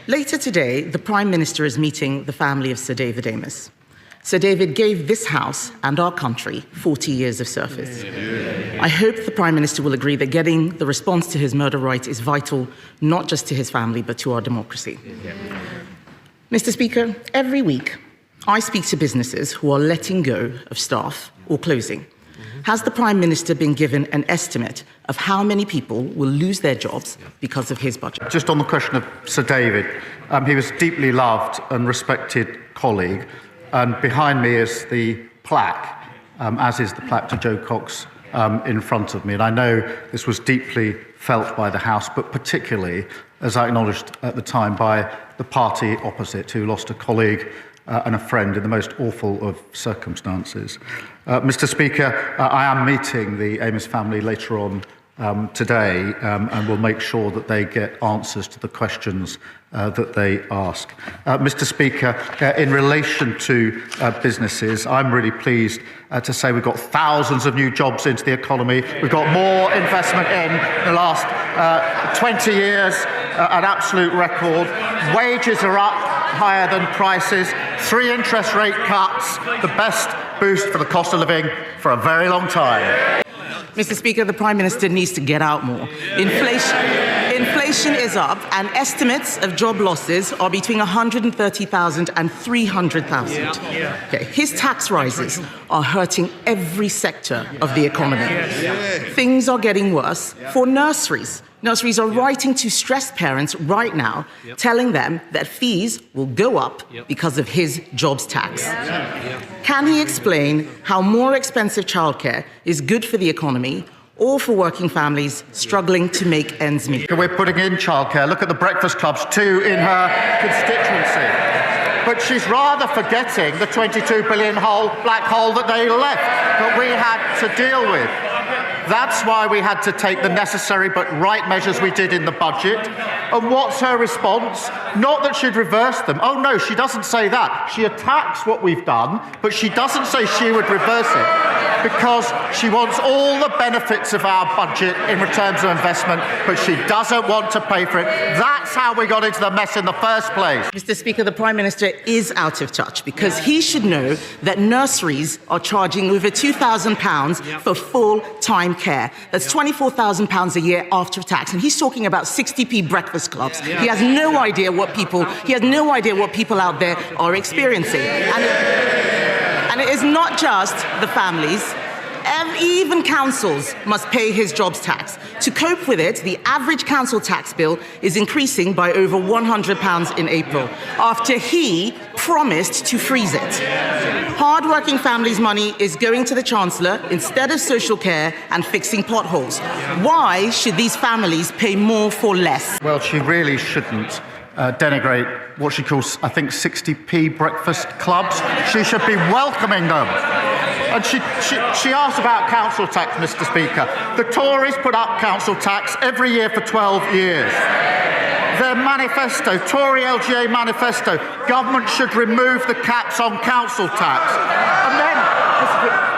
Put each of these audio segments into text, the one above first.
Later today, the Prime Minister is meeting the family of Sir David Amess. Sir David gave this House and our country 40 years of service. I hope the Prime Minister will agree that getting the response to his murder right is vital, not just to his family, but to our democracy. Mr. Speaker, every week, I speak to businesses who are letting go of staff or closing. Has the Prime Minister been given an estimate of how many people will lose their jobs because of his budget? Just on the question of Sir David, he was a deeply loved and respected colleague, and behind me is the plaque, as is the plaque to Joe Cox in front of me. And I know this was deeply felt by the House, but particularly, as I acknowledged at the time, by the party opposite, who lost a colleague and a friend in the most awful of circumstances. Mr. Speaker, I am meeting the Amess family later on today and will make sure that they get answers to the questions that they ask. Mr. Speaker, in relation to businesses, I'm really pleased to say we've got thousands of new jobs into the economy. We've got more investment in the last 20 years, an absolute record. Wages are up higher than prices, 3 interest rate cuts, the best boost for the cost of living for a very long time. Mr. Speaker, the Prime Minister needs to get out more. Inflation is up, and estimates of job losses are between 130,000 and 300,000. Okay. His tax rises are hurting every sector of the economy. Things are getting worse for nurseries. Nurseries are writing to stressed parents right now, telling them that fees will go up because of his jobs tax. Can he explain how more expensive childcare is good for the economy or for working families struggling to make ends meet? We're putting in childcare. Look at the breakfast clubs, 2 in her constituency. But she's rather forgetting the $22 billion black hole that they left, that we had to deal with. That's why we had to take the necessary but right measures we did in the budget. And what's her response? Not that she'd reverse them. Oh no, she doesn't say that. She attacks what we've done, but she doesn't say she would reverse it, because she wants all the benefits of our budget in terms of investment, but she doesn't want to pay for it. That's how we got into the mess in the first place. Mr. Speaker, the Prime Minister is out of touch, because he should know that nurseries are charging over £2,000 for full-time care. That's £24,000 a year after tax, and he's talking about 60p breakfast clubs. He has no idea what people out there are experiencing. And it is not just the families. Even councils must pay his jobs tax. To cope with it, the average council tax bill is increasing by over £100 in April, after he promised to freeze it. Hard-working families' money is going to the Chancellor instead of social care and fixing potholes. Why should these families pay more for less? Well, she really shouldn't denigrate what she calls, I think, 60p breakfast clubs. She should be welcoming them. And she asked about council tax, Mr. Speaker. The Tories put up council tax every year for 12 years. Their manifesto, Tory LGA manifesto, government should remove the caps on council tax. And then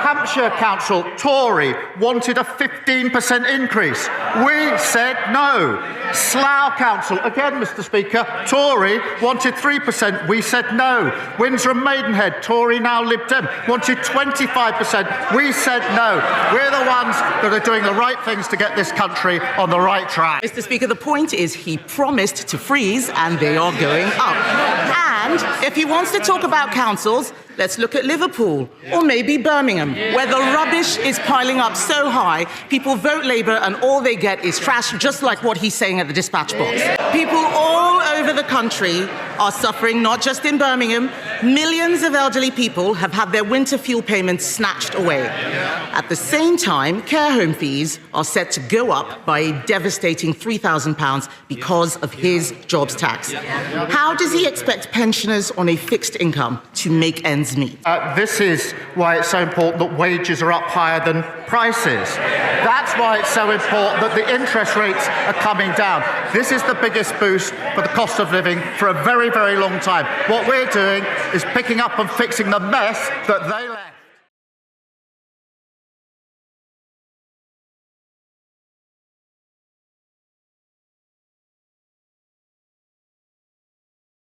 Hampshire Council, Tory, wanted a 15% increase. We said no. Slough Council, again, Mr. Speaker, Tory, wanted 3%. We said no. Windsor and Maidenhead, Tory, now Lib Dem, wanted 25%. We said no. We're the ones that are doing the right things to get this country on the right track. Mr. Speaker, the point is he promised to freeze, and they are going up. And if he wants to talk about councils, let's look at Liverpool or maybe Birmingham, where the rubbish is piling up so high, people vote Labour and all they get is trash, just like what he's saying at the dispatch box. People all over the country are suffering, not just in Birmingham. Millions of elderly people have had their winter fuel payments snatched away. At the same time, care home fees are set to go up by a devastating £3,000 because of his jobs tax. How does he expect pensioners on a fixed income to make ends meet? This is why it's so important that wages are up higher than prices. That's why it's so important that the interest rates are coming down. This is the biggest boost for the cost of living for a very, very long time. What we're doing is picking up and fixing the mess that they left.